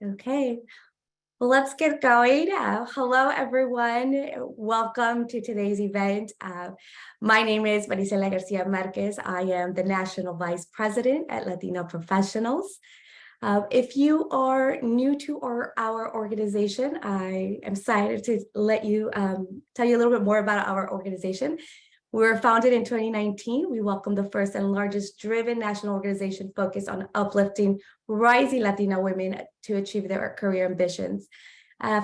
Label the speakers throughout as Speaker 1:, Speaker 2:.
Speaker 1: Okay, well, let's get going. Hello, everyone. Welcome to today's event. My name is Marisela Garcia Marquez. I am the National Vice President at Latina Professionals. If you are new to our organization, I am excited to let you tell you a little bit more about our organization. We were founded in 2019. We welcome the first and largest driven national organization focused on uplifting rising Latina women to achieve their career ambitions.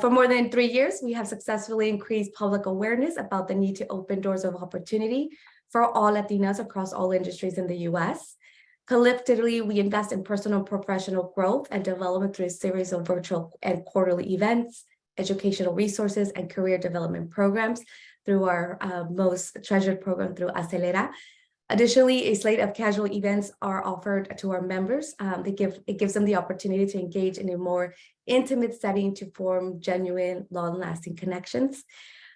Speaker 1: For more than 3 years, we have successfully increased public awareness about the need to open doors of opportunity for all Latinas across all industries in the U.S. Collectively, we invest in personal and professional growth and development through a series of virtual and quarterly events, educational resources, and career development programs through our most treasured program through Acelera. Additionally, a slate of casual events are offered to our members. It gives them the opportunity to engage in a more intimate setting to form genuine, long-lasting connections.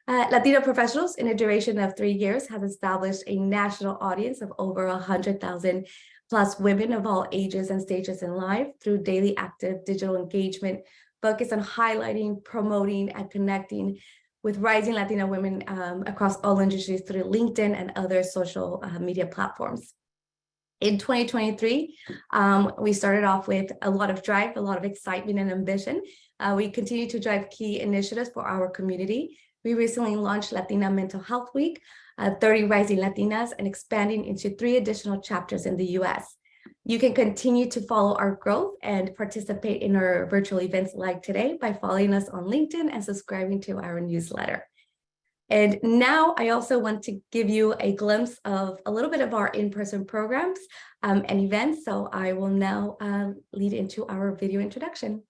Speaker 1: Latina Professionals, in a duration of 3 years, has established a national audience of over 100,000 plus women of all ages and stages in life through daily active digital engagement focused on highlighting, promoting, and connecting with rising Latina women across all industries through LinkedIn and other social media platforms. In 2023, we started off with a lot of drive, a lot of excitement and ambition. We continue to drive key initiatives for our community. We recently launched Latina Mental Health Week, 30 Rising Latinas, and expanding into 3 additional chapters in the US. You can continue to follow our growth and participate in our virtual events like today by following us on LinkedIn and subscribing to our newsletter. And now I also want to give you a glimpse of a little bit of our in-person programs and events. So I will now lead into our video introduction.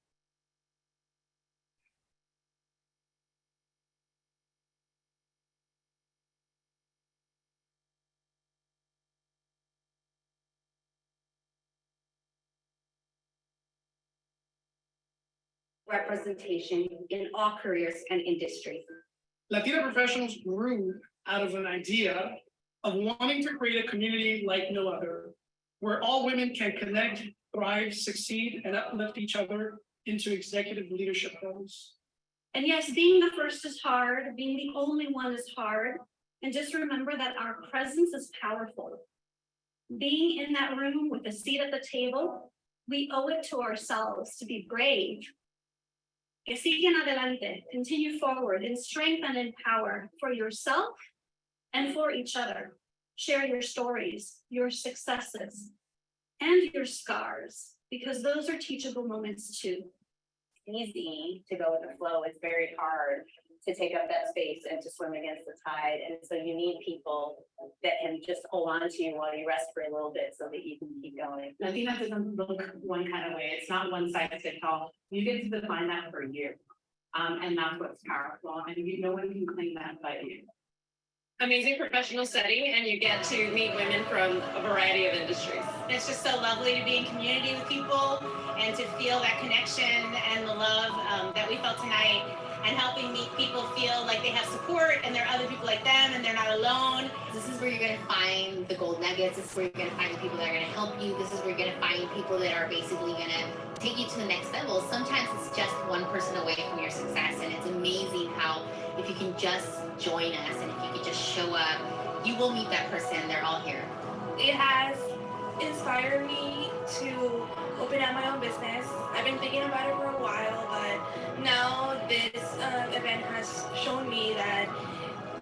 Speaker 2: Representation in all careers and industries.
Speaker 3: Latina Professionals grew out of an idea of wanting to create a community like no other, where all women can connect, thrive, succeed, and uplift each other into executive leadership roles.
Speaker 2: And yes, being the first is hard, being the only one is hard. And just remember that our presence is powerful. Being in that room with a seat at the table, we owe it to ourselves to be brave. Que sigan adelante, continue forward in strength and in power for yourself and for each other. Share your stories, your successes, and your scars, because those are teachable moments too.
Speaker 4: Easy to go with the flow. It's very hard to take up that space and to swim against the tide. And so you need people that can just hold on to you while you rest for a little bit so that you can keep going.
Speaker 5: Latina doesn't look one kind of way. It's not one size fits all. You get to define that for you. And that's what's powerful. And no one can claim that but you.
Speaker 6: Amazing professional setting, and you get to meet women from a variety of industries.
Speaker 7: It's just so lovely to be in community with people and to feel that connection and the love that we felt tonight, and helping people feel like they have support and there are other people like them and they're not alone.
Speaker 8: This is where you're going to find the gold nuggets. This is where you're going to find the people that are going to help you. This is where you're going to find people that are basically going to take you to the next level. Sometimes it's just one person away from your success, and it's amazing how if you can just join us and if you can just show up, you will meet that person. They're all here.
Speaker 9: It has inspired me to open up my own business. I've been thinking about it for a while, but now this event has shown me that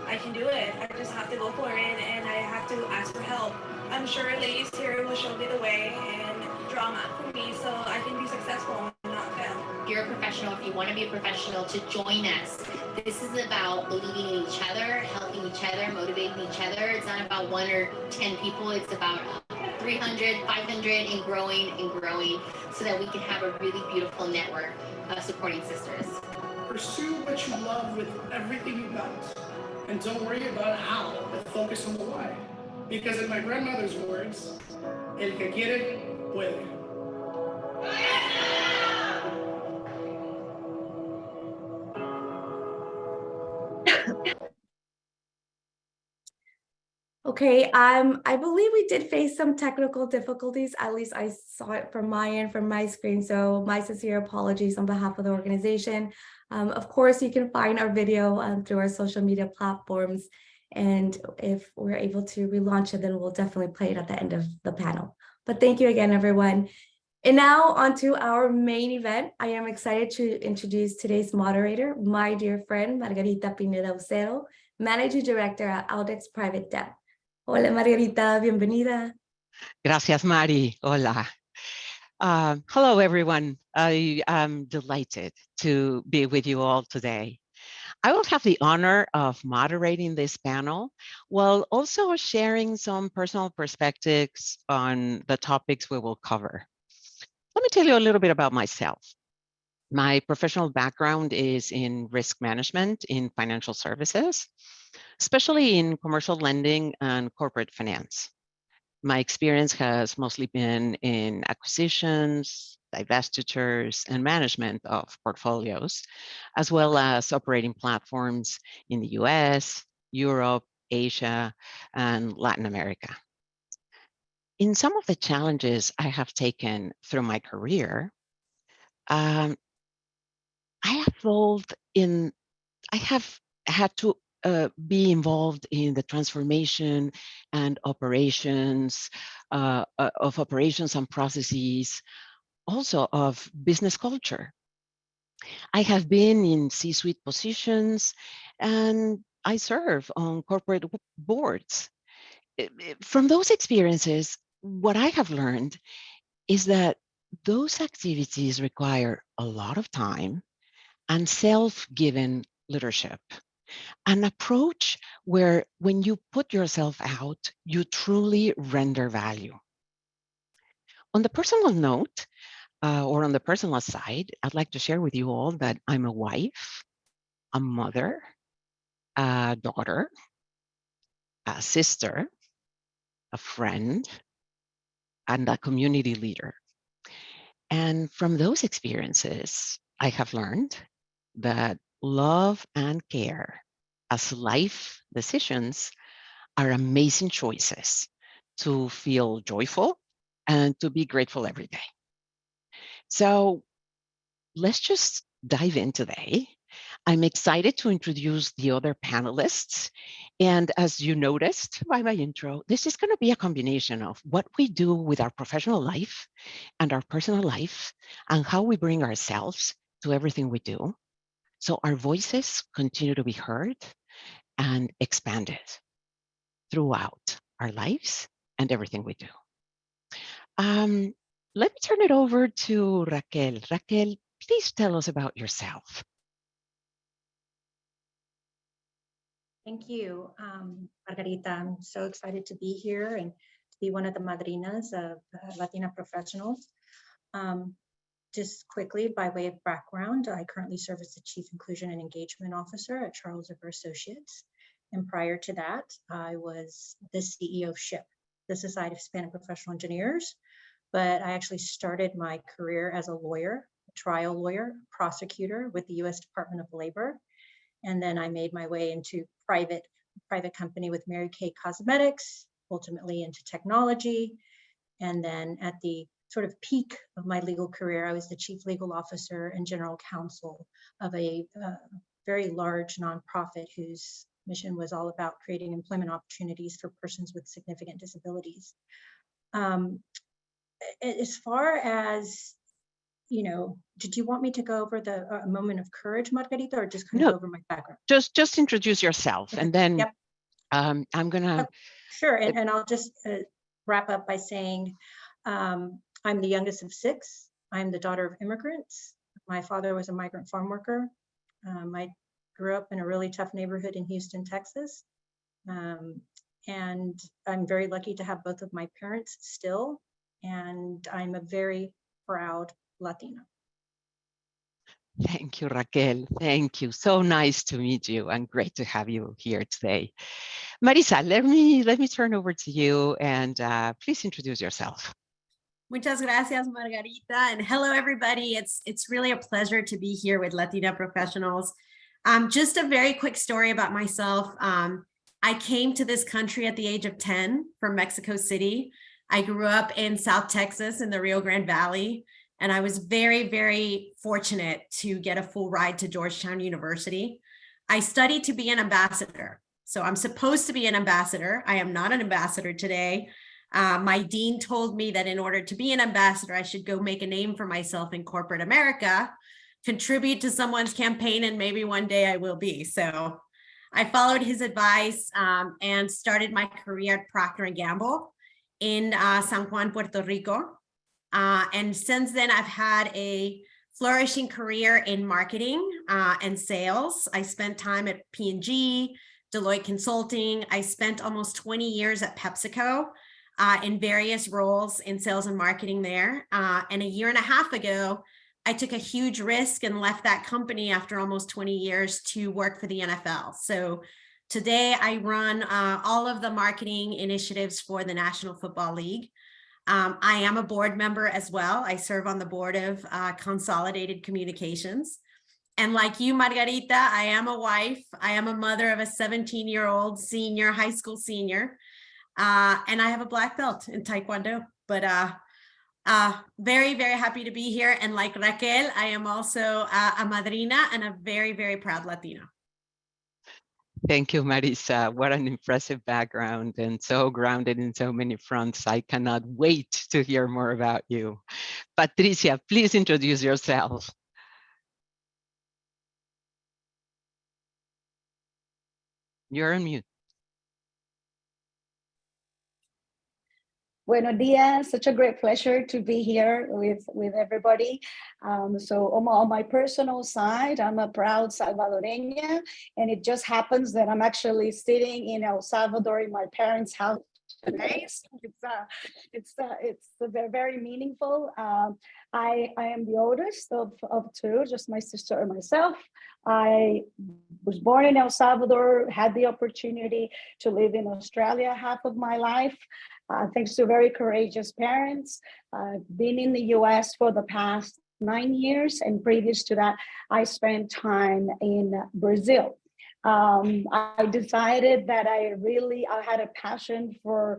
Speaker 9: I can do it. I just have to go for it, and I have to ask for help. I'm sure ladies here will show me the way and draw a map for me so I can be successful and not fail.
Speaker 8: If you're a professional, if you want to be a professional, to join us. This is about believing in each other, helping each other, motivating each other. It's not about 1 or 10 people. It's about 300, 500 and growing so that we can have a really beautiful network of supporting sisters.
Speaker 3: Pursue what you love with everything you got. And don't worry about how, but focus on the why. Because in my grandmother's words, el que quiere, puede.
Speaker 1: Okay, I believe we did face some technical difficulties. At least I saw it from my end, from my screen. So my sincere apologies on behalf of the organization. Of course, you can find our video through our social media platforms. And if we're able to relaunch it, then we'll definitely play it at the end of the panel. But thank you again, everyone. And now on to our main event. I am excited to introduce today's moderator, my dear friend, Margarita Pineda Ucero, Managing Director at Audex Private Debt. Hola, Margarita, bienvenida.
Speaker 10: Gracias, Mari. Hola. Hello, everyone. I am delighted to be with you all today. I will have the honor of moderating this panel while also sharing some personal perspectives on the topics we will cover. Let me tell you a little bit about myself. My professional background is in risk management in financial services, especially in commercial lending and corporate finance. My experience has mostly been in acquisitions, divestitures, and management of portfolios, as well as operating platforms in the US, Europe, Asia, and Latin America. In some of the challenges I have taken through my career, I have had to be involved in the transformation and operations of operations and processes, also of business culture. I have been in C-suite positions and I serve on corporate boards. From those experiences, what I have learned is that those activities require a lot of time and self-given leadership. An approach where when you put yourself out, you truly render value. On the personal note, or on the personal side, I'd like to share with you all that I'm a wife, a mother, a daughter, a sister, a friend, and a community leader. And from those experiences, I have learned that love and care as life decisions are amazing choices to feel joyful and to be grateful every day. So let's just dive in today. I'm excited to introduce the other panelists. And as you noticed by my intro, this is going to be a combination of what we do with our professional life and our personal life and how we bring ourselves to everything we do. So our voices continue to be heard and expanded throughout our lives and everything we do. Let me turn it over to Raquel. Raquel, please tell us about yourself.
Speaker 11: Thank you, Margarita. I'm so excited to be here and to be one of the madrinas of Latina professionals. Just quickly, by way of background, I currently serve as the Chief Inclusion and Engagement Officer at Charles River Associates. And prior to that, I was the CEO of SHIP, the Society of Hispanic Professional Engineers. But I actually started my career as a lawyer, a trial lawyer, prosecutor with the US Department of Labor. And then I made my way into private company with Mary Kay Cosmetics, ultimately into technology. And then at the sort of peak of my legal career, I was the chief legal officer and general counsel of a very large nonprofit whose mission was all about creating employment opportunities for persons with significant disabilities. As far as, did you want me to go over the moment of courage, Margarita, or just kind of go over my background?
Speaker 10: Just introduce yourself, and then
Speaker 11: yep.
Speaker 10: I'm gonna.
Speaker 11: Sure, and I'll just wrap up by saying I'm the youngest of 6. I'm the daughter of immigrants. My father was a migrant farm worker. I grew up in a really tough neighborhood in Houston, Texas. And I'm very lucky to have both of my parents still. And I'm a very proud Latina.
Speaker 10: Thank you, Raquel. Thank you. So nice to meet you and great to have you here today. Marisa, let me turn over to you and please introduce yourself.
Speaker 12: Muchas gracias, Margarita, and hello, everybody. It's really a pleasure to be here with Latina professionals. Just a very quick story about myself. I came to this country at the age of 10 from Mexico City. I grew up in South Texas in the Rio Grande Valley, and I was very, very fortunate to get a full ride to Georgetown University. I studied to be an ambassador. So I'm supposed to be an ambassador. I am not an ambassador today. My dean told me that in order to be an ambassador, I should go make a name for myself in corporate America, contribute to someone's campaign, and maybe one day I will be. So I followed his advice and started my career at Procter & Gamble in San Juan, Puerto Rico. And since then, I've had a flourishing career in marketing and sales. I spent time at P&G, Deloitte Consulting. I spent almost 20 years at PepsiCo in various roles in sales and marketing there. And a year and a half ago, I took a huge risk and left that company after almost 20 years to work for the NFL. So today I run all of the marketing initiatives for the National Football League. I am a board member as well. I serve on the board of Consolidated Communications. And like you, Margarita, I am a wife. I am a mother of a 17-year-old senior, high school senior. And I have a black belt in Taekwondo. But very, very happy to be here. And like Raquel, I am also a madrina and a very, very proud Latina.
Speaker 10: Thank you, Marisa. What an impressive background and so grounded in so many fronts. I cannot wait to hear more about you. Patricia, please introduce yourself. You're on mute.
Speaker 13: Buenos dias, such a great pleasure to be here with everybody. So on my personal side, I'm a proud Salvadoreña, and it just happens that I'm actually sitting in El Salvador in my parents' house today. So it's very, very meaningful. I am the oldest of two, just my sister and myself. I was born in El Salvador, had the opportunity to live in Australia half of my life. Thanks to very courageous parents. I've been in the US for the past 9 years, and previous to that, I spent time in Brazil. I decided that I had a passion for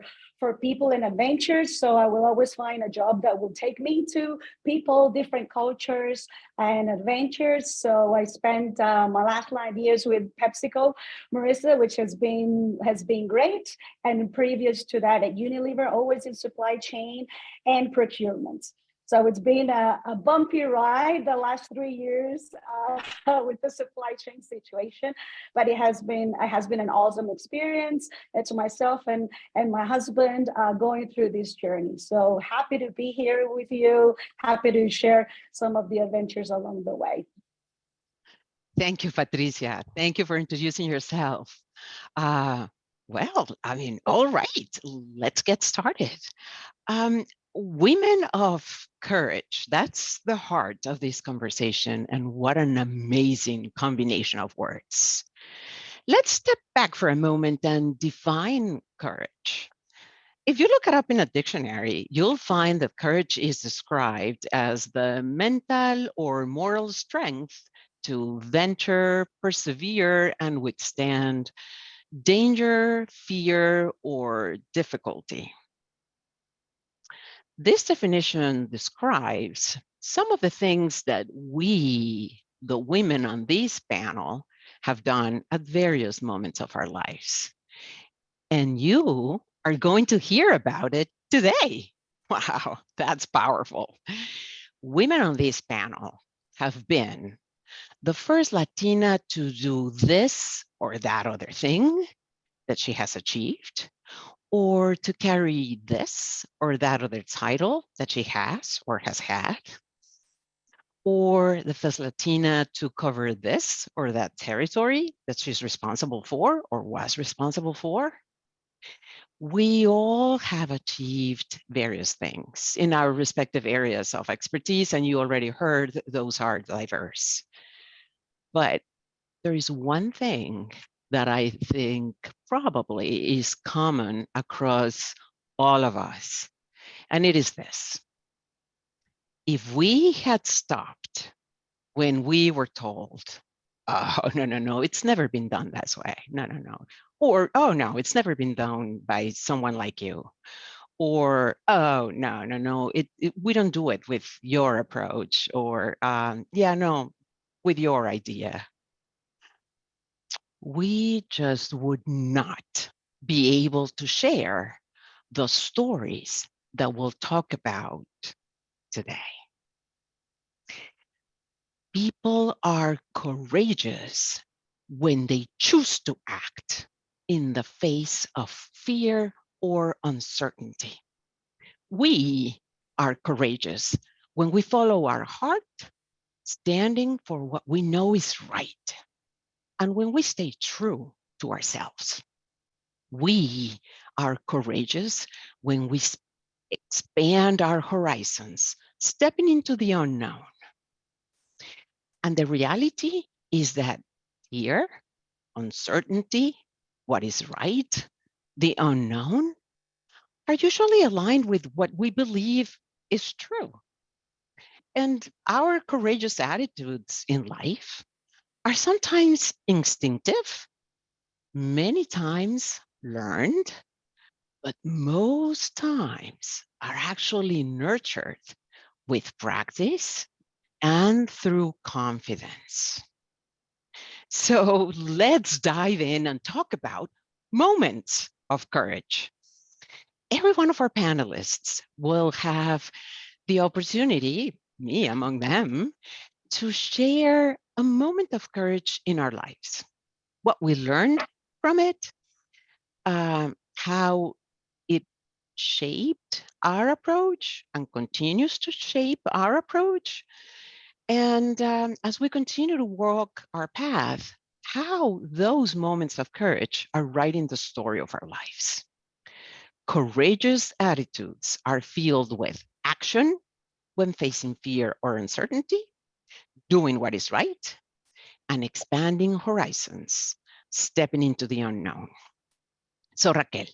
Speaker 13: people and adventures. So I will always find a job that will take me to people, different cultures and adventures. So I spent my last 9 years with PepsiCo, Marissa, which has been great. And previous to that at Unilever, always in supply chain and procurement. So it's been a bumpy ride the last 3 years with the supply chain situation, but it has been an awesome experience to myself and my husband going through this journey. So happy to be here with you, happy to share some of the adventures along the way.
Speaker 10: Thank you, Patricia. Thank you for introducing yourself. Well, I mean, all right, let's get started. Women of courage, that's the heart of this conversation, and what an amazing combination of words. Let's step back for a moment and define courage. If you look it up in a dictionary, you'll find that courage is described as the mental or moral strength to venture, persevere, and withstand danger, fear, or difficulty. This definition describes some of the things that we, the women on this panel, have done at various moments of our lives. And you are going to hear about it today. Wow, that's powerful. Women on this panel have been the first Latina to do this or that other thing that she has achieved, or to carry this or that other title that she has or has had, or the first Latina to cover this or that territory that she's responsible for or was responsible for. We all have achieved various things in our respective areas of expertise, and you already heard those are diverse. But there is one thing that I think probably is common across all of us, and it is this. If we had stopped when we were told oh, no, no, no, it's never been done that way. No, no, no. Or, oh, no, it's never been done by someone like you. Or, oh, no, no, no, we don't do it with your approach. Or, yeah, no, with your idea. We just would not be able to share the stories that we'll talk about today. People are courageous when they choose to act in the face of fear or uncertainty. We are courageous when we follow our heart, standing for what we know is right, and when we stay true to ourselves. We are courageous when we expand our horizons, stepping into the unknown. And the reality is that fear, uncertainty, what is right, the unknown, are usually aligned with what we believe is true. And our courageous attitudes in life are sometimes instinctive, many times learned, but most times are actually nurtured with practice and through confidence. So let's dive in and talk about moments of courage. Every one of our panelists will have the opportunity, me among them, to share a moment of courage in our lives, what we learned from it, how it shaped our approach and continues to shape our approach. And as we continue to walk our path, how those moments of courage are writing the story of our lives. Courageous attitudes are filled with action when facing fear or uncertainty, doing what is right, and expanding horizons, stepping into the unknown. So, Raquel,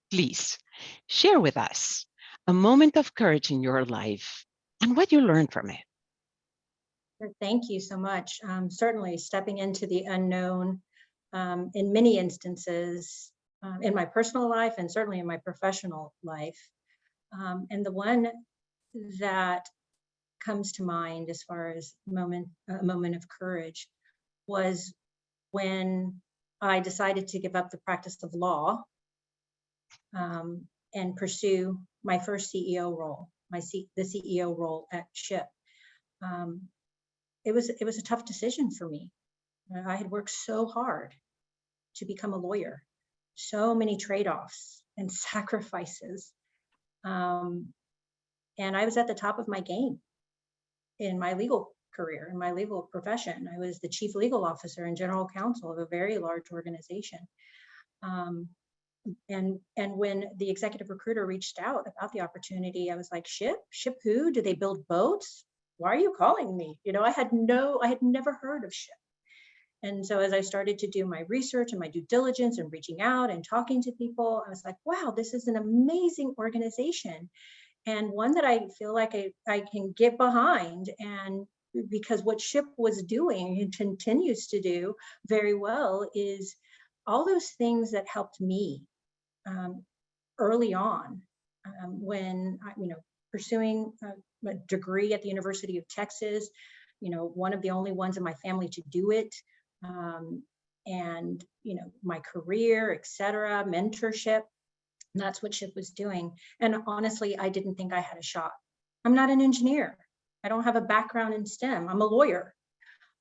Speaker 10: please share with us a moment of courage in your life and what you learned from it.
Speaker 11: Thank you so much. Certainly stepping into the unknown in many instances in my personal life and certainly in my professional life. And the one that comes to mind as far as a moment of courage was when I decided to give up the practice of law and pursue my first CEO role, the CEO role at SHIP. It was a tough decision for me. I had worked so hard to become a lawyer, so many trade-offs and sacrifices. And I was at the top of my game in my legal career, in my legal profession. I was the chief legal officer and general counsel of a very large organization. And when the executive recruiter reached out about the opportunity, I was like, ship who? Do they build boats? Why are you calling me? You know, I had never heard of SHIP. And so as I started to do my research and my due diligence and reaching out and talking to people, I was like, wow, this is an amazing organization. And one that I feel like I can get behind. And because what SHIP was doing and continues to do very well is all those things that helped me early on when, pursuing a degree at the University of Texas, one of the only ones in my family to do it. And, my career, et cetera, mentorship. And that's what SHIP was doing. And honestly, I didn't think I had a shot. I'm not an engineer. I don't have a background in STEM. I'm a lawyer.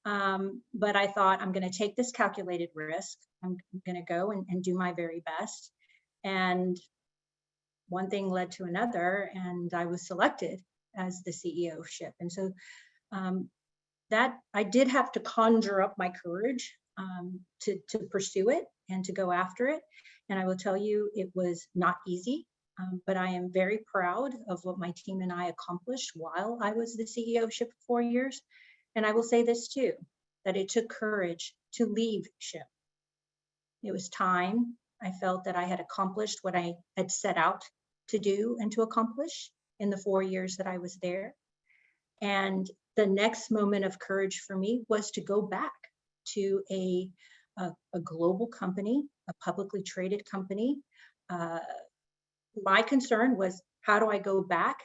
Speaker 11: But I thought I'm going to take this calculated risk. I'm going to go and do my very best. And one thing led to another, and I was selected as the CEO of SHIP. And so that I did have to conjure up my courage to pursue it and to go after it. And I will tell you, it was not easy, but I am very proud of what my team and I accomplished while I was the CEO of SHIP for 4 years. And I will say this too, that it took courage to leave SHIP. It was time. I felt that I had accomplished what I had set out to do and to accomplish in the 4 years that I was there. And the next moment of courage for me was to go back to a global company, a publicly traded company. My concern was, how do I go back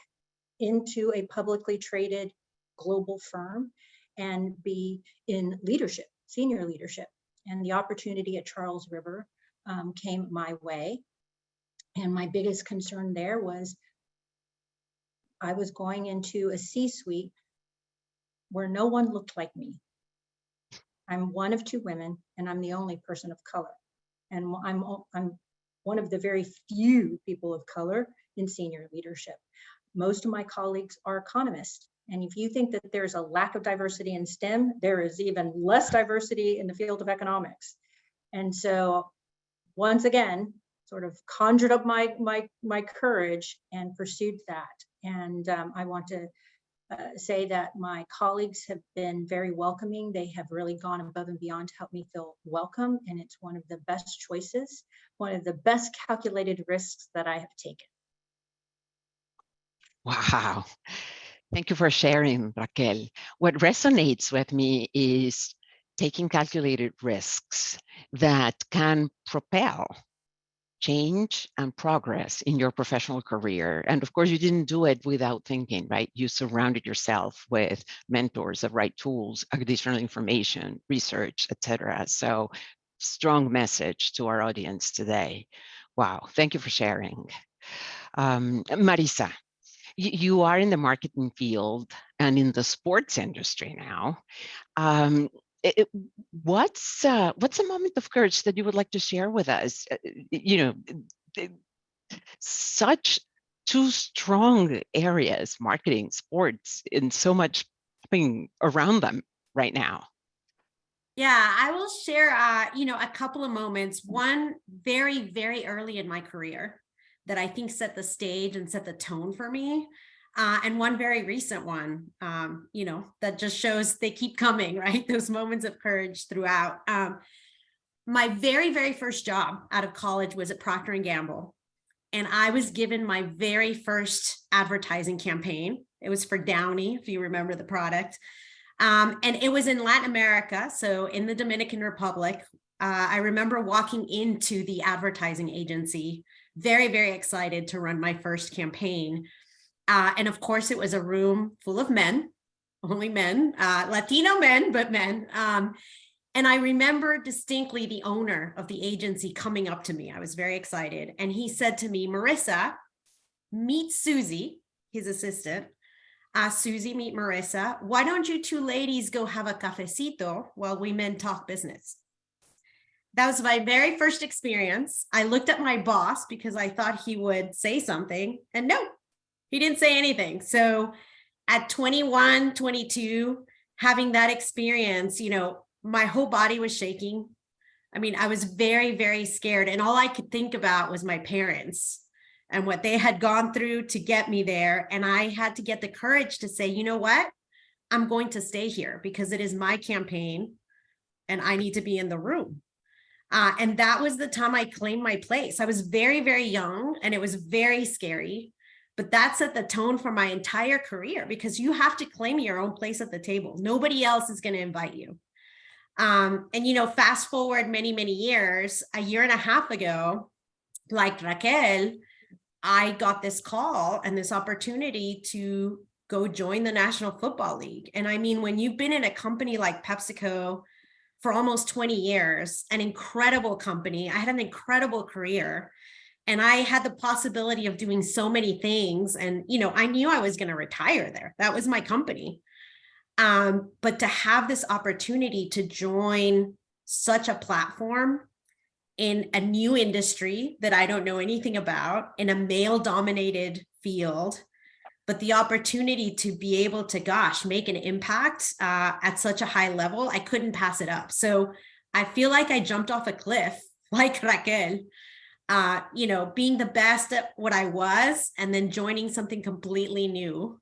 Speaker 11: into a publicly traded global firm and be in leadership, senior leadership? And the opportunity at Charles River came my way. And my biggest concern there was I was going into a C-suite where no one looked like me. I'm one of two women, and I'm the only person of color. And I'm one of the very few people of color in senior leadership. Most of my colleagues are economists. And if you think that there's a lack of diversity in STEM, there is even less diversity in the field of economics. And so once again, sort of conjured up my courage and pursued that. And I want to say that my colleagues have been very welcoming. They have really gone above and beyond to help me feel welcome. And it's one of the best choices, one of the best calculated risks that I have taken.
Speaker 10: Wow. Thank you for sharing, Raquel. What resonates with me is taking calculated risks that can propel change and progress in your professional career. And of course, you didn't do it without thinking, right? You surrounded yourself with mentors, the right tools, additional information, research, etc. So strong message to our audience today. Wow, thank you for sharing. Marisa, you are in the marketing field and in the sports industry now. What's a moment of courage that you would like to share with us? Such two strong areas, marketing, sports, and so much happening around them right now.
Speaker 12: Yeah, I will share, a couple of moments. One very, very early in my career that I think set the stage and set the tone for me. And one very recent one, that just shows they keep coming, right? Those moments of courage throughout. My very, very first job out of college was at Procter & Gamble. And I was given my very first advertising campaign. It was for Downy, if you remember the product. And it was in Latin America, so in the Dominican Republic. I remember walking into the advertising agency, very, very excited to run my first campaign. And of course, it was a room full of men, only men, Latino men, but men. And I remember distinctly the owner of the agency coming up to me. I was very excited. And he said to me, Marissa, meet Susie, his assistant. Susie, meet Marissa. Why don't you two ladies go have a cafecito while we men talk business? That was my very first experience. I looked at my boss because I thought he would say something. And no, he didn't say anything. So at 21, 22, having that experience, my whole body was shaking. I mean, I was very, very scared. And all I could think about was my parents and what they had gone through to get me there. And I had to get the courage to say, you know what? I'm going to stay here because it is my campaign and I need to be in the room. And that was the time I claimed my place. I was very, very young and it was very scary. But that set the tone for my entire career because you have to claim your own place at the table. Nobody else is going to invite you. And, fast forward many, many years, a year and a half ago, like Raquel, I got this call and this opportunity to go join the National Football League. And I mean, when you've been in a company like PepsiCo for almost 20 years, an incredible company, I had an incredible career. And I had the possibility of doing so many things. And, I knew I was going to retire there. That was my company. But to have this opportunity to join such a platform in a new industry that I don't know anything about, in a male-dominated field, but the opportunity to be able to, make an impact at such a high level, I couldn't pass it up. So I feel like I jumped off a cliff like Raquel. Being the best at what I was and then joining something completely new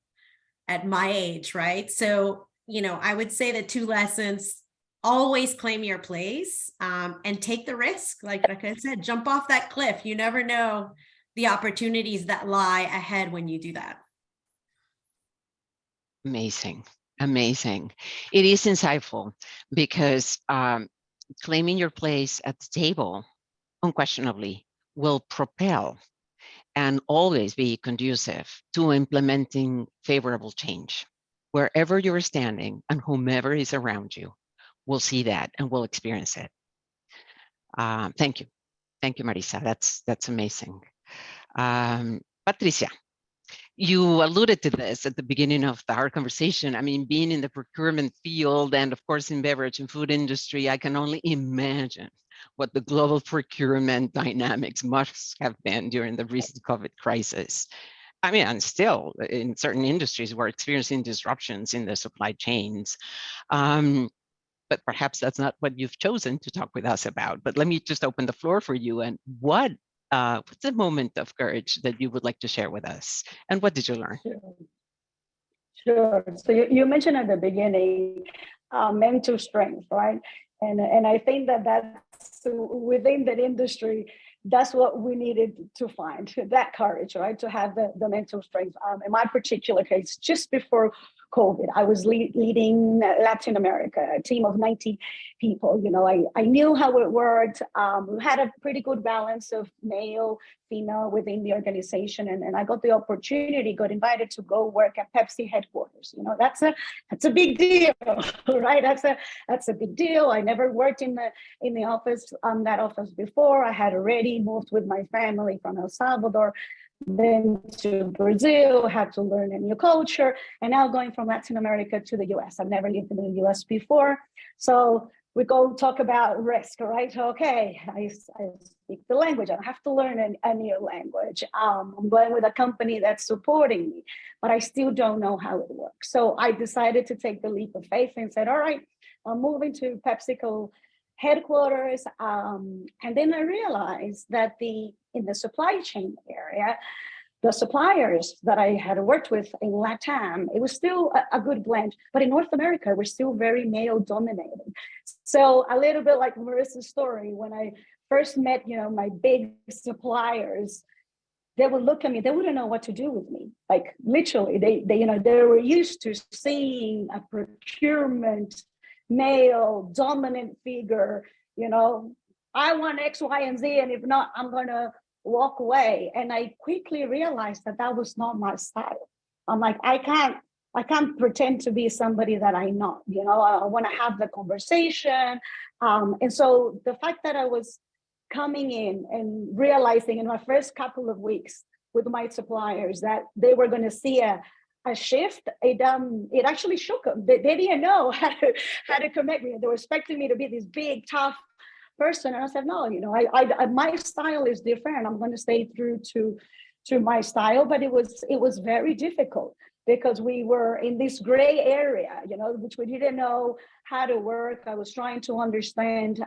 Speaker 12: at my age, right? So, I would say the two lessons: always claim your place and take the risk. Like I said, jump off that cliff. You never know the opportunities that lie ahead when you do that.
Speaker 10: Amazing. Amazing. It is insightful because claiming your place at the table unquestionably will propel and always be conducive to implementing favorable change. Wherever you're standing and whomever is around you will see that and will experience it. Thank you. Thank you, Marisa. That's amazing. Patricia, you alluded to this at the beginning of our conversation. I mean, being in the procurement field and of course in beverage and food industry, I can only imagine what the global procurement dynamics must have been during the recent COVID crisis. I mean, and still in certain industries, we're experiencing disruptions in the supply chains. But perhaps that's not what you've chosen to talk with us about. But let me just open the floor for you. And what's a moment of courage that you would like to share with us? And what did you learn?
Speaker 13: Sure. So you mentioned at the beginning mental strength, right? And I think that's within that industry, that's what we needed to find, that courage, right? To have the mental strength. In my particular case, just before COVID, I was leading Latin America, a team of 90 people. You know, I knew how it worked. We had a pretty good balance of male, female within the organization. And I got the opportunity, got invited to go work at Pepsi headquarters. You know, that's a big deal, right? That's a big deal. I never worked in the office, that office before. I had already moved with my family from El Salvador, then to Brazil, had to learn a new culture, and now going from Latin America to the US. I've never lived in the US before. So we go talk about risk, right? Okay, I speak the language. I have to learn a new language. I'm going with a company that's supporting me, but I still don't know how it works. So I decided to take the leap of faith and said, all right, I'm moving to PepsiCo headquarters. And then I realized that in the supply chain area, the suppliers that I had worked with in LATAM, it was still a good blend, but in North America, we're still very male dominated. So a little bit like Marissa's story, when I first met, my big suppliers, they would look at me, they wouldn't know what to do with me. Like literally, they were used to seeing a procurement male dominant figure, I want X, Y, and Z, and if not, I'm gonna walk away. And I quickly realized that was not my style. I'm like, I can't pretend to be somebody that I'm not, I want to have the conversation. And so the fact that I was coming in and realizing in my first couple of weeks with my suppliers that they were going to see a shift, it actually shook them. They didn't know how to connect me. They were expecting me to be this big, tough person, and I said, no, I my style is different. I'm going to stay true to my style, but it was very difficult because we were in this gray area, which we didn't know how to work. I was trying to understand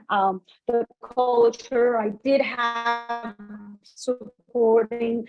Speaker 13: the culture. I did have supporting,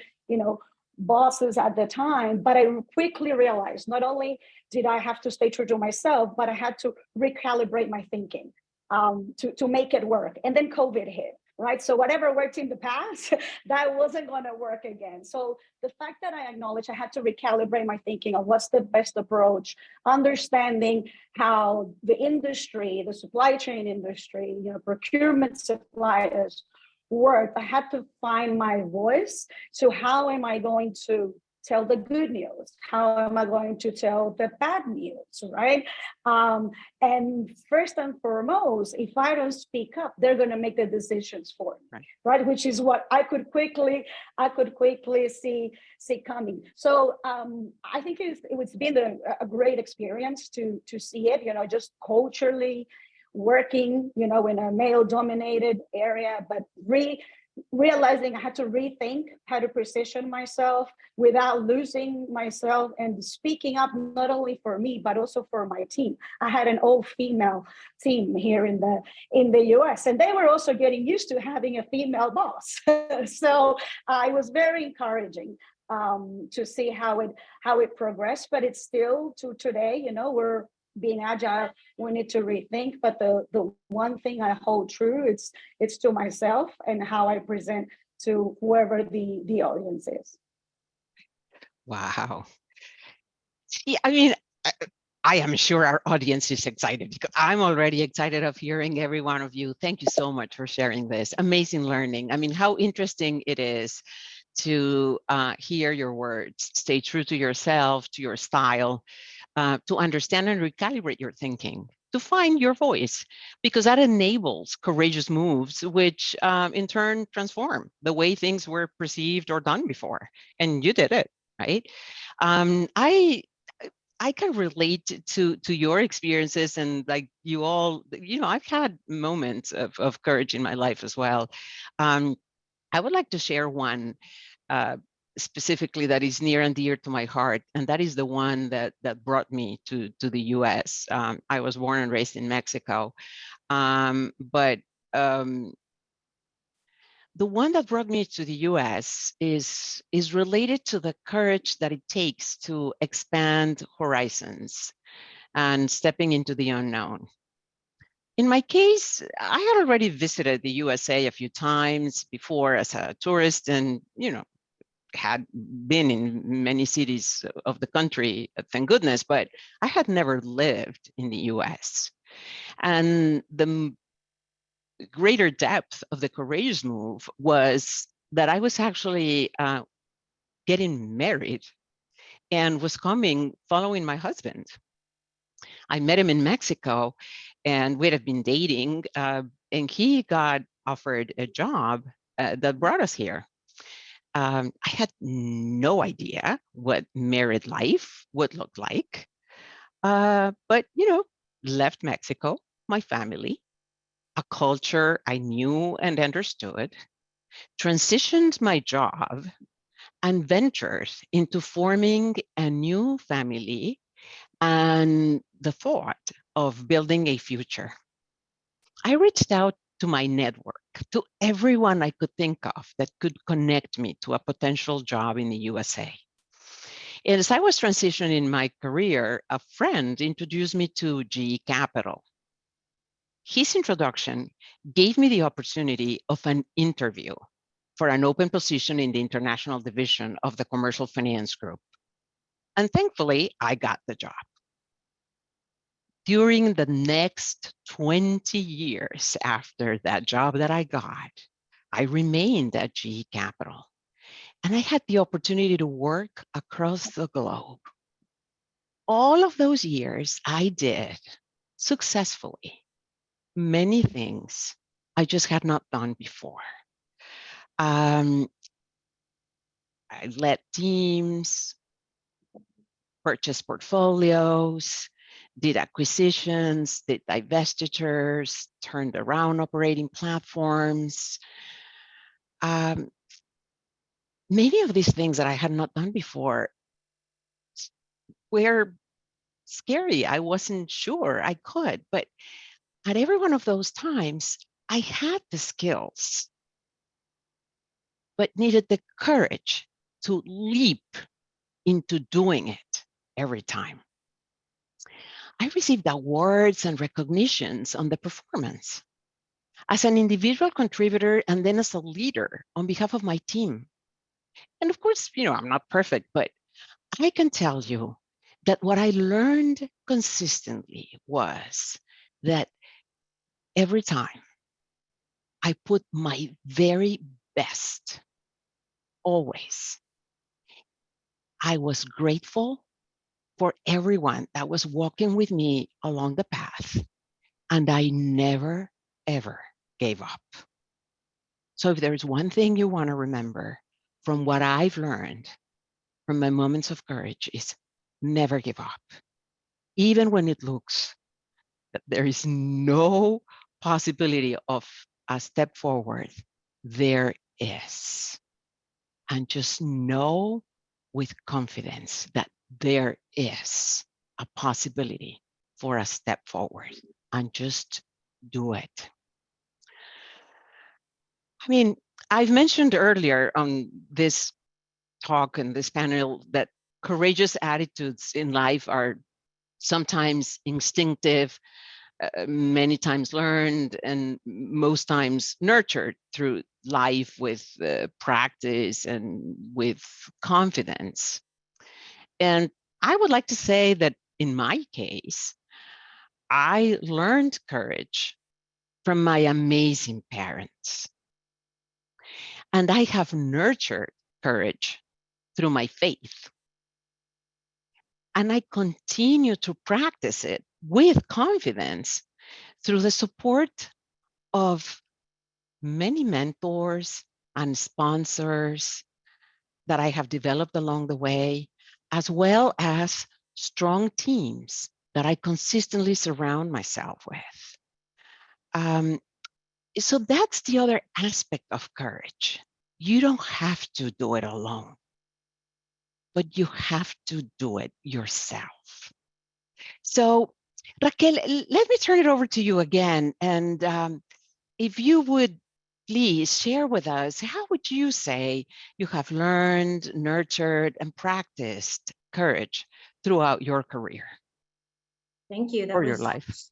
Speaker 13: bosses at the time, but I quickly realized not only did I have to stay true to myself, but I had to recalibrate my thinking to make it work. And then COVID hit, right? So whatever worked in the past, that wasn't going to work again. So the fact that I acknowledged I had to recalibrate my thinking of what's the best approach, understanding how the industry, the supply chain industry, procurement suppliers work, I had to find my voice. So how am I going to tell the good news? How am I going to tell the bad news, right? And first and foremost, if I don't speak up, they're going to make the decisions for me, right? Which is what I could quickly see coming. So I think it's been a great experience to see it, just culturally working, in a male-dominated area, but realizing I had to rethink how to position myself without losing myself and speaking up not only for me but also for my team. I had an all-female team here in the US, and they were also getting used to having a female boss. So it was very encouraging to see how it progressed. But it's still to today, we're being agile, we need to rethink. But the one thing I hold true, it's to myself and how I present to whoever the audience is.
Speaker 10: Wow. Yeah, I mean, I am sure our audience is excited because I'm already excited of hearing every one of you. Thank you so much for sharing this. Amazing learning. I mean, how interesting it is to hear your words, stay true to yourself, to your style, to understand and recalibrate your thinking, to find your voice, because that enables courageous moves, which in turn transform the way things were perceived or done before. And you did it, right? I can relate to your experiences, and like you all, you know, I've had moments of courage in my life as well. I would like to share one uh, specifically that is near and dear to my heart, and that is the one that brought me to the U.S. I was born and raised in Mexico, but the one that brought me to the US is related to the courage that it takes to expand horizons and stepping into the unknown. In my case, I had already visited the USA a few times before as a tourist, and you know, had been in many cities of the country, thank goodness, but I had never lived in the US. And the greater depth of the courageous move was that I was actually getting married and was following my husband. I met him in Mexico and we'd have been dating, and he got offered a job that brought us here. I had no idea what married life would look like, but you know, left Mexico, my family, a culture I knew and understood, transitioned my job, and ventured into forming a new family and the thought of building a future. I reached out to my network, to everyone I could think of that could connect me to a potential job in the USA. And as I was transitioning my career, a friend introduced me to GE Capital. His introduction gave me the opportunity of an interview for an open position in the international division of the commercial finance group. And thankfully, I got the job. During the next 20 years after that job that I got, I remained at GE Capital. And I had the opportunity to work across the globe. All of those years, I did successfully many things I just had not done before. I led teams, purchased portfolios, did acquisitions, did divestitures, turned around operating platforms. Many of these things that I had not done before were scary. I wasn't sure I could, but at every one of those times, I had the skills, but needed the courage to leap into doing it every time. I received awards and recognitions on the performance as an individual contributor and then as a leader on behalf of my team. And of course, you know, I'm not perfect, but I can tell you that what I learned consistently was that every time I put my very best, always, I was grateful for everyone that was walking with me along the path. And I never, ever gave up. So if there's one thing you want to remember from what I've learned from my moments of courage is never give up. Even when it looks that there is no possibility of a step forward, there is. And just know with confidence that there is a possibility for a step forward, and just do it. I mean, I've mentioned earlier on this talk and this panel that courageous attitudes in life are sometimes instinctive, many times learned, and most times nurtured through life with practice and with confidence. And I would like to say that in my case, I learned courage from my amazing parents. And I have nurtured courage through my faith. And I continue to practice it with confidence through the support of many mentors and sponsors that I have developed along the way, as well as strong teams that I consistently surround myself with. So that's the other aspect of courage. You don't have to do it alone, but you have to do it yourself. So, Raquel, let me turn it over to you again. And if you would please share with us, how would you say you have learned, nurtured, and practiced courage throughout your career
Speaker 11: Thank you. That
Speaker 10: or your
Speaker 11: was
Speaker 10: life?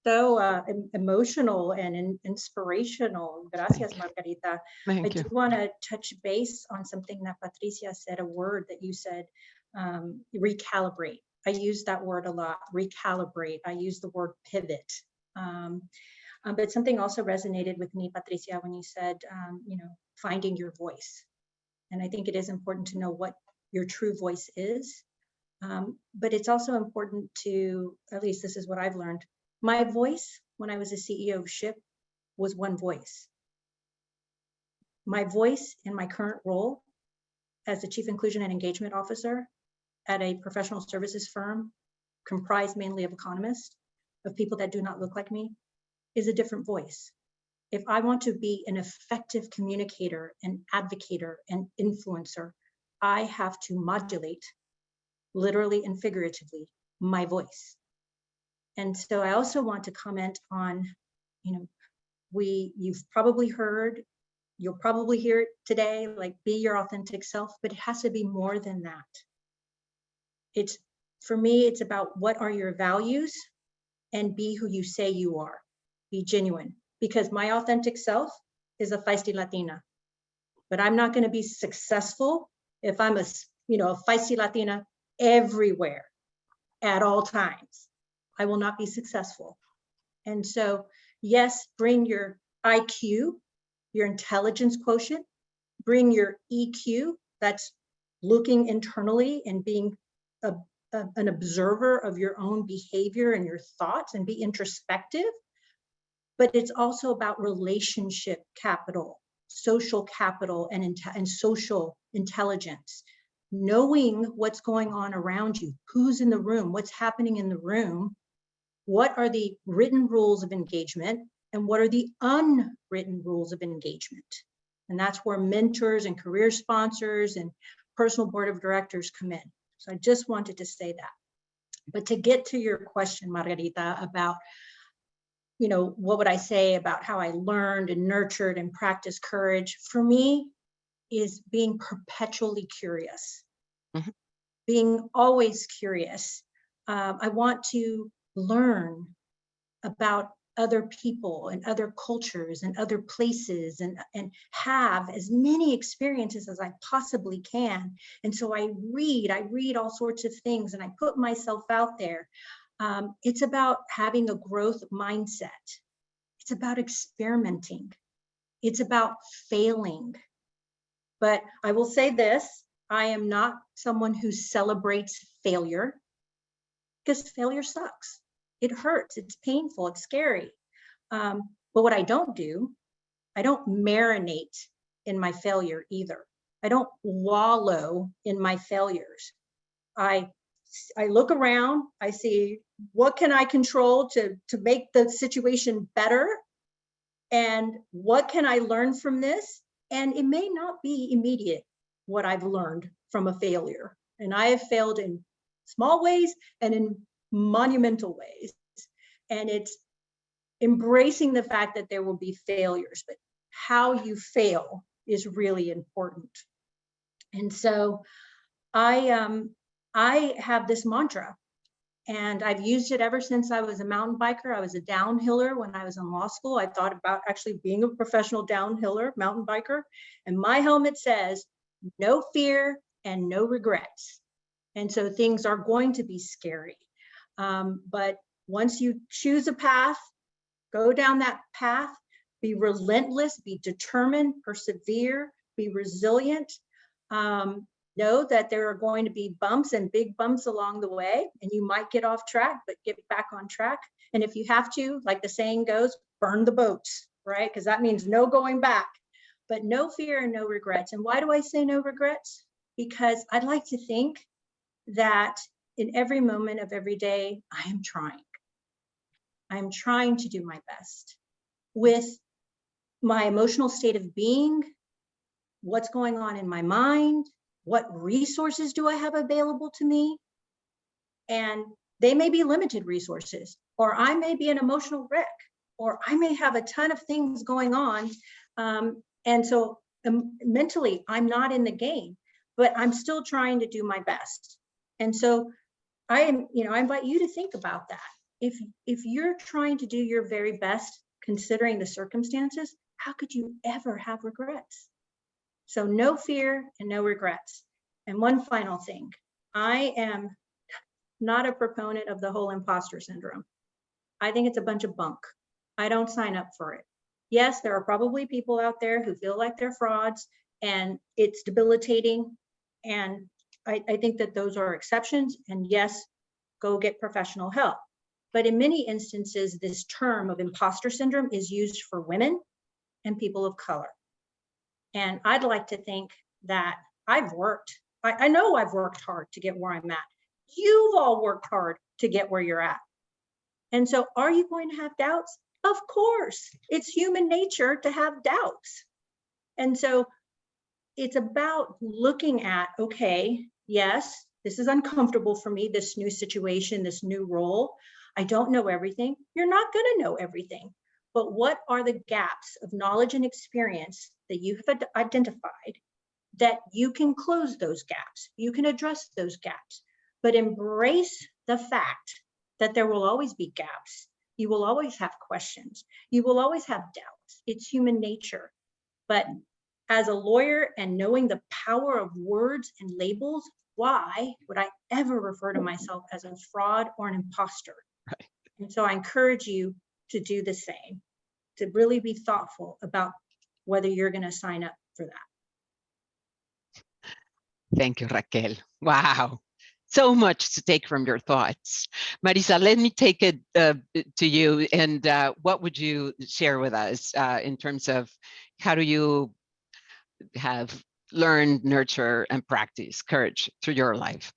Speaker 11: so emotional and inspirational. Gracias, Margarita. I
Speaker 10: Thank
Speaker 11: do
Speaker 10: you.
Speaker 11: want to touch base on something that Patricia said, a word that you said, recalibrate. I use that word a lot, recalibrate. I use the word pivot. But something also resonated with me, Patricia, when you said, finding your voice. And I think it is important to know what your true voice is. But it's also important to, at least this is what I've learned, my voice when I was a CEO of SHIP was one voice. My voice in my current role as the Chief Inclusion and Engagement Officer at a professional services firm comprised mainly of economists, of people that do not look like me, is a different voice. If I want to be an effective communicator and advocator and influencer, I have to modulate, literally and figuratively, my voice. And so I also want to comment on, you've probably heard, you'll probably hear it today, like be your authentic self, but it has to be more than that. For me, it's about what are your values and be who you say you are, be genuine, because my authentic self is a feisty Latina, but I'm not going to be successful if I'm a feisty Latina everywhere at all times. I will not be successful. And so, yes, bring your IQ, your intelligence quotient, bring your EQ, that's looking internally and being an observer of your own behavior and your thoughts and be introspective. But it's also about relationship capital, social capital, and social intelligence. Knowing what's going on around you, who's in the room, what's happening in the room, what are the written rules of engagement, and what are the unwritten rules of engagement. And that's where mentors and career sponsors and personal board of directors come in. So I just wanted to say that. But to get to your question, Margarita, about, what would I say about how I learned and nurtured and practiced courage? For me, is being perpetually curious, being always curious. I want to learn about other people and other cultures and other places and have as many experiences as I possibly can. And so I read all sorts of things and I put myself out there. It's about having a growth mindset. It's about experimenting. It's about failing. But I will say this, I am not someone who celebrates failure because failure sucks. It hurts, it's painful, it's scary. But what I don't do, I don't marinate in my failure either. I don't wallow in my failures. I look around, I see what can I control to make the situation better, and what can I learn from this? And it may not be immediate what I've learned from a failure. And I have failed in small ways and in monumental ways. And it's embracing the fact that there will be failures, but how you fail is really important. And so I have this mantra, and I've used it ever since I was a mountain biker. I was a downhiller when I was in law school. I thought about actually being a professional downhiller, mountain biker. And my helmet says, no fear and no regrets. And so things are going to be scary. But once you choose a path, go down that path, be relentless, be determined, persevere, be resilient. Know that there are going to be bumps and big bumps along the way, and you might get off track, but get back on track. And if you have to, like the saying goes, burn the boats, right? Because that means no going back, but no fear and no regrets. And why do I say no regrets? Because I'd like to think that in every moment of every day, I am trying. I'm trying to do my best with my emotional state of being, what's going on in my mind, what resources do I have available to me? And they may be limited resources, or I may be an emotional wreck, or I may have a ton of things going on. And so mentally, I'm not in the game, but I'm still trying to do my best. And so I invite you to think about that. If you're trying to do your very best, considering the circumstances, how could you ever have regrets? So no fear and no regrets. And one final thing, I am not a proponent of the whole imposter syndrome. I think it's a bunch of bunk. I don't sign up for it. Yes, there are probably people out there who feel like they're frauds and it's debilitating. And I think that those are exceptions. And yes, go get professional help. But in many instances, this term of imposter syndrome is used for women and people of color. And I'd like to think that I've worked, I know I've worked hard to get where I'm at. You've all worked hard to get where you're at. And so are you going to have doubts? Of course, it's human nature to have doubts. And so it's about looking at, okay, yes, this is uncomfortable for me, this new situation, this new role. I don't know everything. You're not going to know everything. But what are the gaps of knowledge and experience that you have identified that you can close those gaps? You can address those gaps, but embrace the fact that there will always be gaps. You will always have questions. You will always have doubts. It's human nature. But as a lawyer and knowing the power of words and labels, why would I ever refer to myself as a fraud or an imposter?
Speaker 10: Right.
Speaker 11: And so I encourage you to do the same, to really be thoughtful about whether you're going to sign up for that.
Speaker 10: Thank you, Raquel. Wow. So much to take from your thoughts. Marisa, let me take it to you. And what would you share with us in terms of how do you have learned, nurture, and practice courage through your life?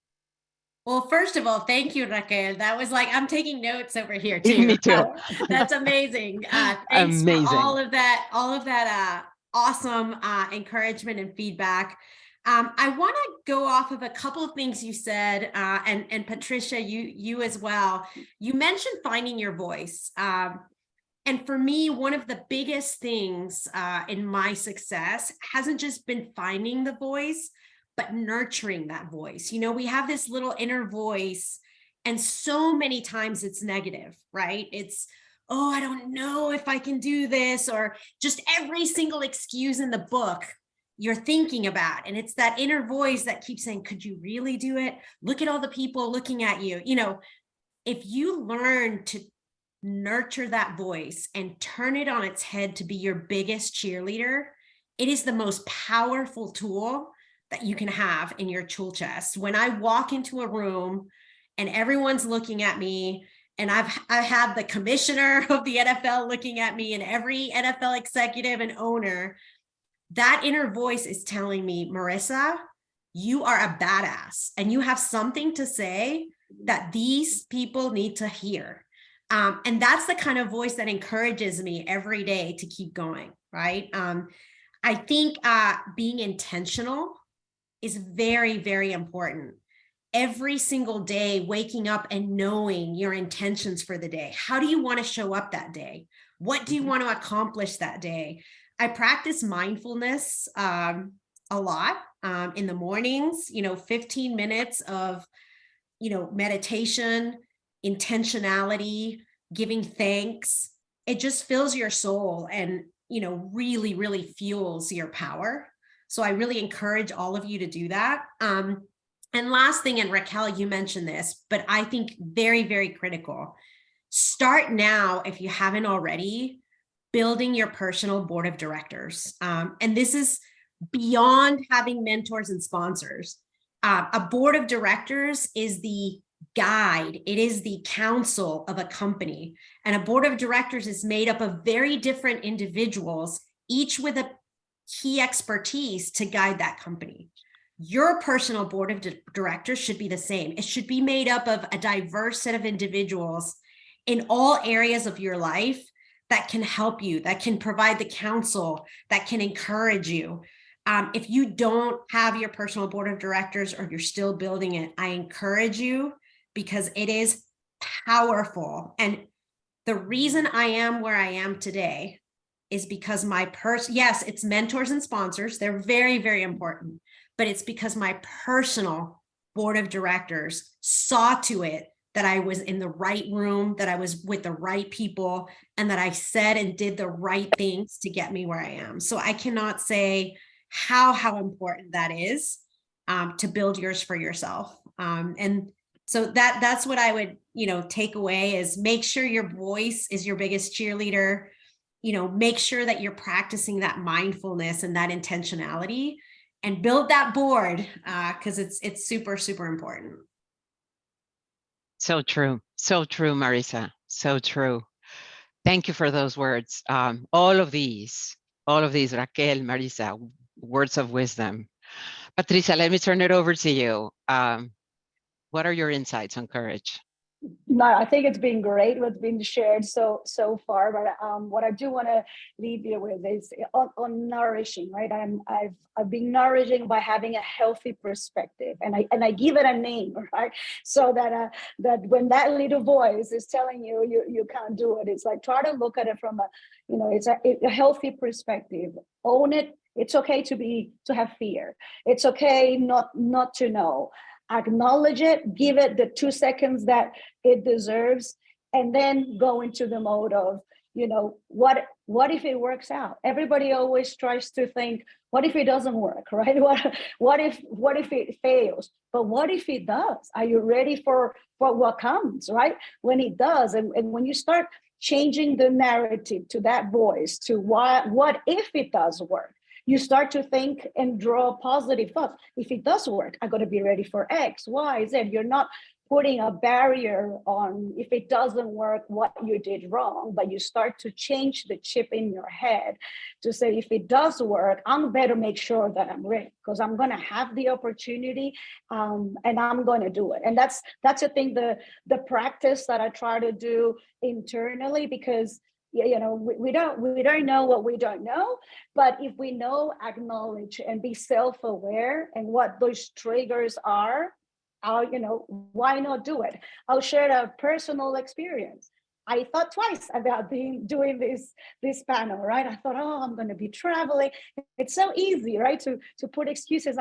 Speaker 12: Well, first of all, thank you, Raquel. That was like, I'm taking notes over here too.
Speaker 10: Me too.
Speaker 12: That's amazing. Thanks
Speaker 10: Amazing.
Speaker 12: for all of that awesome encouragement and feedback. I want to go off of a couple of things you said, and Patricia, you as well. You mentioned finding your voice. And for me, one of the biggest things in my success hasn't just been finding the voice, but nurturing that voice. You know, we have this little inner voice, and so many times it's negative, right? It's, oh, I don't know if I can do this, or just every single excuse in the book you're thinking about. And it's that inner voice that keeps saying, could you really do it? Look at all the people looking at you. You know, if you learn to nurture that voice and turn it on its head to be your biggest cheerleader, it is the most powerful tool that you can have in your tool chest. When I walk into a room and everyone's looking at me, and I have the commissioner of the NFL looking at me, and every NFL executive and owner, that inner voice is telling me, Marissa, you are a badass and you have something to say that these people need to hear. And that's the kind of voice that encourages me every day to keep going, right? I think being intentional is very, very important. Every single day, waking up and knowing your intentions for the day. How do you want to show up that day? What do you want to accomplish that day? I practice mindfulness a lot in the mornings, 15 minutes of, meditation, intentionality, giving thanks. It just fills your soul and, really, really fuels your power. So I really encourage all of you to do that. And last thing, and Raquel, you mentioned this, but I think very, very critical. Start now, if you haven't already, building your personal board of directors. And this is beyond having mentors and sponsors. A board of directors is the guide, it is the counsel of a company. And a board of directors is made up of very different individuals, each with a key expertise to guide that company. Your personal board of directors should be the same. It should be made up of a diverse set of individuals in all areas of your life that can help you, that can provide the counsel, that can encourage you. If you don't have your personal board of directors or you're still building it, I encourage you, because it is powerful. And the reason I am where I am today is because yes, it's mentors and sponsors. They're very, very important, but it's because my personal board of directors saw to it that I was in the right room, that I was with the right people, and that I said and did the right things to get me where I am. So I cannot say how important that is to build yours for yourself. And so that's what I would, take away is make sure your voice is your biggest cheerleader. Make sure that you're practicing that mindfulness and that intentionality, and build that board because it's super, super important.
Speaker 10: So true, Marisa, so true. Thank you for those words. All of these, Raquel, Marisa, words of wisdom. Patricia, let me turn it over to you. What are your insights on courage?
Speaker 13: No, I think it's been great what's been shared so far. But what I do want to leave you with is on nourishing, right? I've been nourishing by having a healthy perspective, and I give it a name, right? So that that when that little voice is telling you can't do it, it's like try to look at it from it's a healthy perspective. Own it. It's okay to have fear. It's okay not to know. Acknowledge it, give it the 2 seconds that it deserves, and then go into the mode of, what if it works out? Everybody always tries to think, what if it doesn't work, right? What if it fails? But what if it does? Are you ready for what comes, right? When it does, and when you start changing the narrative to that voice, to what if it does work? You start to think and draw positive thoughts. If it does work, I got to be ready for X, Y, Z. You're not putting a barrier on if it doesn't work, what you did wrong, but you start to change the chip in your head to say, if it does work, I'm better make sure that I'm ready, because I'm going to have the opportunity and I'm going to do it. And that's I think the practice that I try to do internally, because we don't know what we don't know, but if we know, acknowledge and be self-aware and what those triggers are, why not do it? I'll share a personal experience. I thought twice about doing this panel, right? I thought, I'm going to be traveling. It's so easy, right? To put excuses.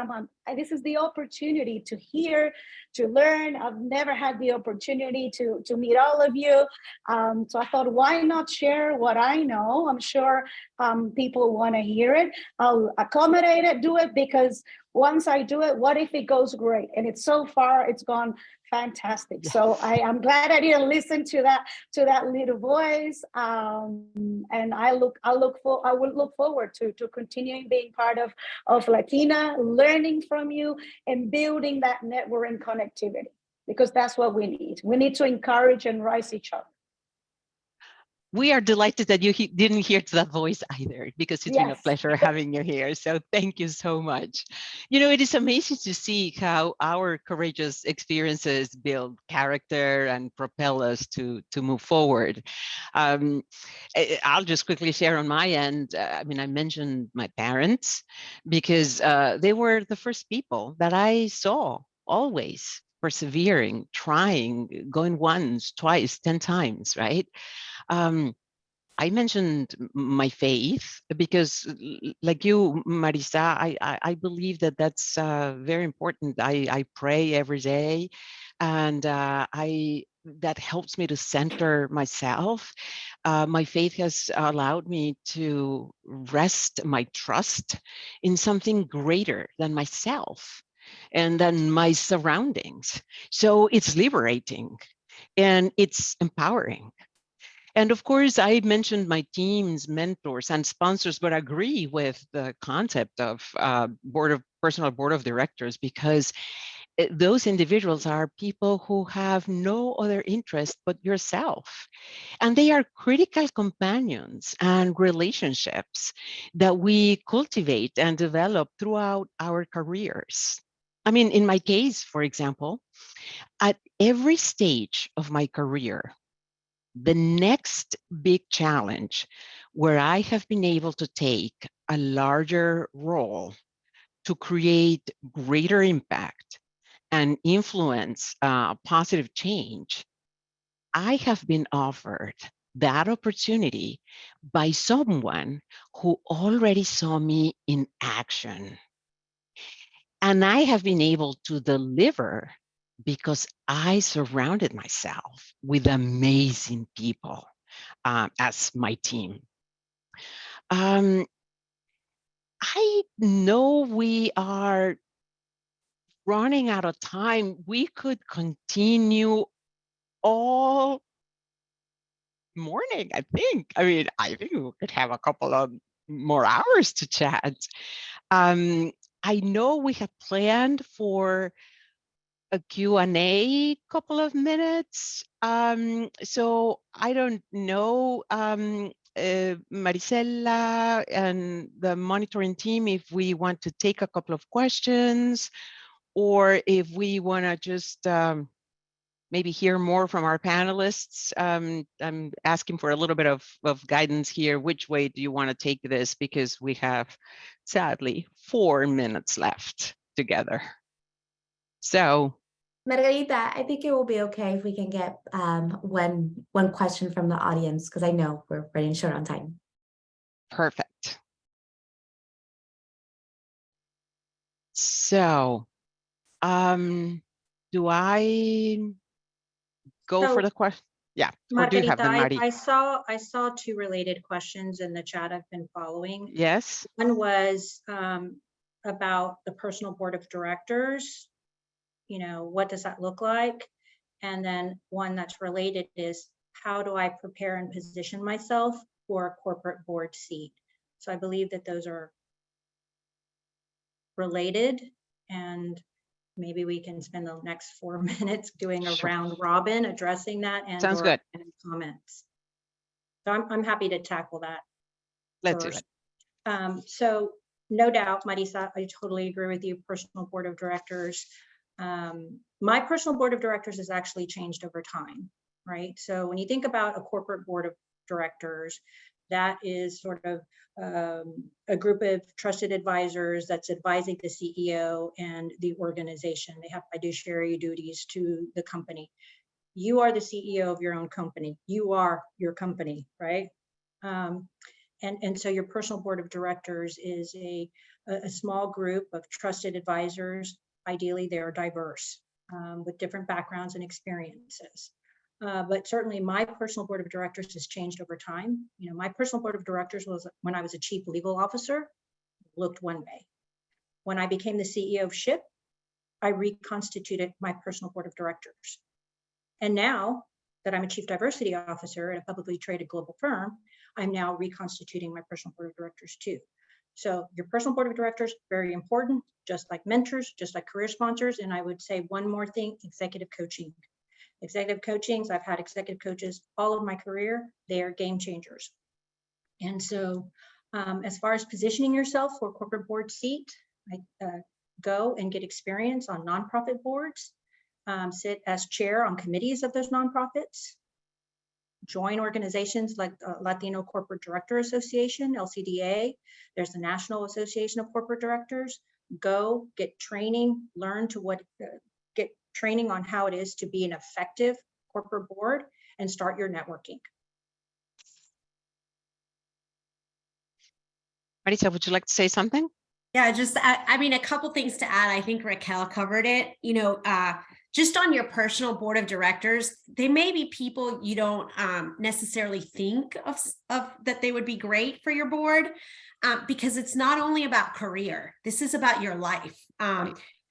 Speaker 13: This is the opportunity to hear, to learn. I've never had the opportunity to meet all of you. So I thought, why not share what I know? I'm sure people want to hear it. I'll accommodate it, do it, because once I do it, what if it goes great? And so far, it's gone fantastic. Yes. So I'm glad I didn't listen to that little voice. And I will look forward to continuing being part of Latina, learning from you and building that network and connectivity, because that's what we need. We need to encourage and rise each other.
Speaker 10: We are delighted that you didn't hear that voice either, because it's been a pleasure having you here. So thank you so much. It is amazing to see how our courageous experiences build character and propel us to move forward. I'll just quickly share on my end. I mentioned my parents because they were the first people that I saw always persevering, trying, going once, twice, 10 times, right? I mentioned my faith because, like you, Marisa, I believe that that's very important. I pray every day, and that helps me to center myself. My faith has allowed me to rest my trust in something greater than myself. and then my surroundings. So it's liberating and it's empowering. And of course, I mentioned my teams, mentors, and sponsors, but agree with the concept of personal board of directors, because those individuals are people who have no other interest but yourself. And they are critical companions and relationships that we cultivate and develop throughout our careers. I mean, in my case, for example, at every stage of my career, the next big challenge where I have been able to take a larger role to create greater impact and influence positive change, I have been offered that opportunity by someone who already saw me in action. And I have been able to deliver because I surrounded myself with amazing people as my team. I know we are running out of time. We could continue all morning, I think. I mean, I think we could have a couple of more hours to chat. I know we have planned for a Q&A couple of minutes. So I don't know, Marisela and the monitoring team, if we want to take a couple of questions or if we want to just maybe hear more from our panelists. I'm asking for a little bit of guidance here. Which way do you want to take this? Because we have, sadly, 4 minutes left together. So,
Speaker 1: Margarita, I think it will be okay if we can get one question from the audience, because I know we're running short on time.
Speaker 10: perfect. So, do I go for the question? Yeah, or do you have them,
Speaker 11: Margarita,
Speaker 10: Mari?
Speaker 11: I saw two related questions in the chat I've been following.
Speaker 10: Yes.
Speaker 11: One was about the personal board of directors. What does that look like? And then one that's related is, how do I prepare and position myself for a corporate board seat? So I believe that those are related, and maybe we can spend the next 4 minutes doing a round robin addressing that, and
Speaker 10: sounds good.
Speaker 11: Comments. So I'm happy to tackle that.
Speaker 10: Let's
Speaker 11: first.
Speaker 10: do it.
Speaker 11: So no doubt, Marisa, I totally agree with you. Personal board of directors. My personal board of directors has actually changed over time, right? So when you think about a corporate board of directors, that is sort of a group of trusted advisors that's advising the CEO and the organization. They have fiduciary duties to the company. You are the CEO of your own company. You are your company, right? And so your personal board of directors is a small group of trusted advisors. Ideally, they're diverse with different backgrounds and experiences. But certainly my personal board of directors has changed over time. My personal board of directors was, when I was a chief legal officer, looked one way. When I became the CEO of SHIP, I reconstituted my personal board of directors. And now that I'm a chief diversity officer at a publicly traded global firm, I'm now reconstituting my personal board of directors too. So your personal board of directors, very important, just like mentors, just like career sponsors. And I would say one more thing, executive coaching. Executive coachings, I've had executive coaches all of my career. They are game changers. And so as far as positioning yourself for a corporate board seat, go and get experience on nonprofit boards, sit as chair on committees of those nonprofits, join organizations like Latino Corporate Director Association, LCDA. There's the National Association of Corporate Directors. Go get training, learn to get training on how it is to be an effective corporate board, and start your networking.
Speaker 10: Marisa, would you like to say something?
Speaker 12: Yeah, I mean, a couple things to add. I think Raquel covered it. Just on your personal board of directors, they may be people you don't necessarily think of that they would be great for your board, because it's not only about career. This is about your life.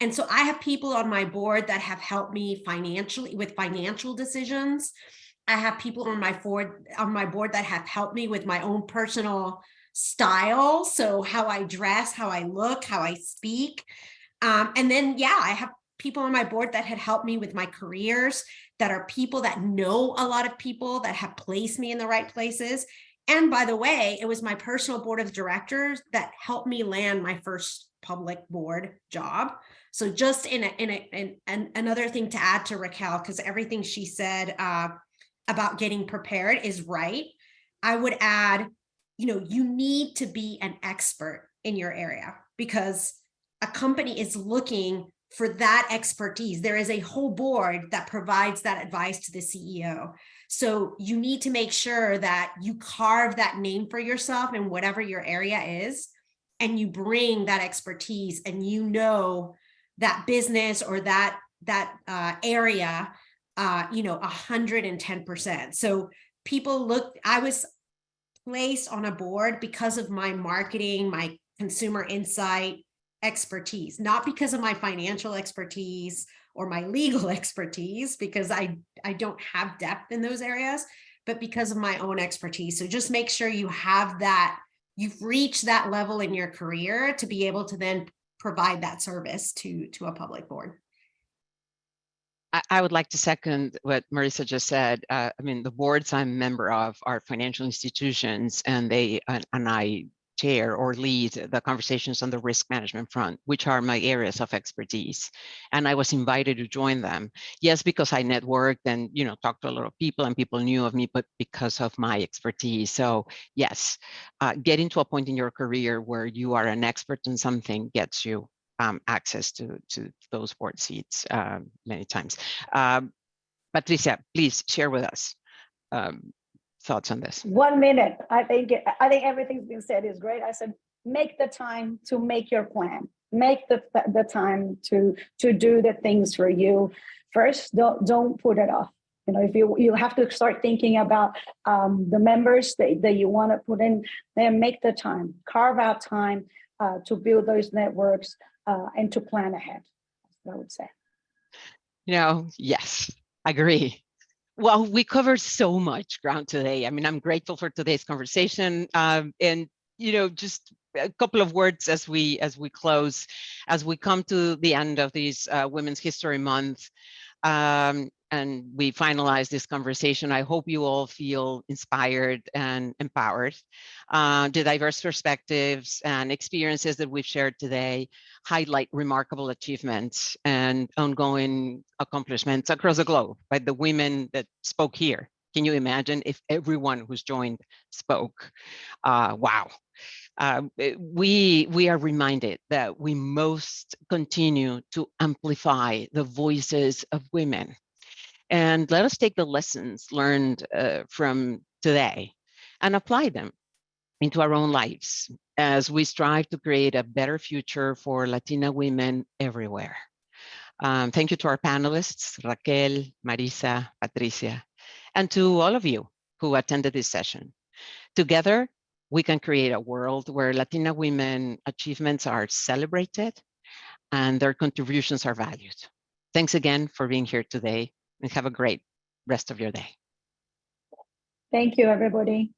Speaker 12: And so I have people on my board that have helped me financially with financial decisions. I have people on my board that have helped me with my own personal style. So how I dress, how I look, how I speak. And then, yeah, I have people on my board that had helped me with my careers, that are people that know a lot of people, that have placed me in the right places. And by the way, it was my personal board of directors that helped me land my first public board job. So just another thing to add to Raquel, because everything she said about getting prepared is right. I would add, you need to be an expert in your area, because a company is looking for that expertise. There is a whole board that provides that advice to the CEO. So you need to make sure that you carve that name for yourself in whatever your area is, and you bring that expertise, and that business or that area 110%. So I was placed on a board because of my marketing, my consumer insight expertise, not because of my financial expertise or my legal expertise, because I don't have depth in those areas, but because of my own expertise. So just make sure you have that, you've reached that level in your career to be able to then provide that service to a public board.
Speaker 10: I would like to second what Marisa just said. I mean, the boards I'm a member of are financial institutions, and I chair or lead the conversations on the risk management front, which are my areas of expertise. And I was invited to join them. Yes, because I networked and talked to a lot of people, and people knew of me, but because of my expertise. So yes, getting to a point in your career where you are an expert in something gets you access to those board seats many times. Patricia, please share with us thoughts on this.
Speaker 13: 1 minute. I think everything's been said is great. I said, make the time to make your plan. Make the time to do the things for you. First, don't put it off. If you have to start thinking about the members that you want to put in, then make the time, carve out time to build those networks and to plan ahead. That's what I would say.
Speaker 10: Yes, agree. Well, we covered so much ground today. I mean, I'm grateful for today's conversation, and just a couple of words as we close, as we come to the end of this Women's History Month, and we finalize this conversation. I hope you all feel inspired and empowered. The diverse perspectives and experiences that we've shared today highlight remarkable achievements and ongoing accomplishments across the globe by the women that spoke here. Can you imagine if everyone who's joined spoke? Wow. We are reminded that we must continue to amplify the voices of women. And let us take the lessons learned from today and apply them into our own lives as we strive to create a better future for Latina women everywhere. Thank you to our panelists, Raquel, Marisa, Patricia, and to all of you who attended this session. Together, we can create a world where Latina women achievements are celebrated and their contributions are valued. Thanks again for being here today, and have a great rest of your day.
Speaker 13: Thank you, everybody.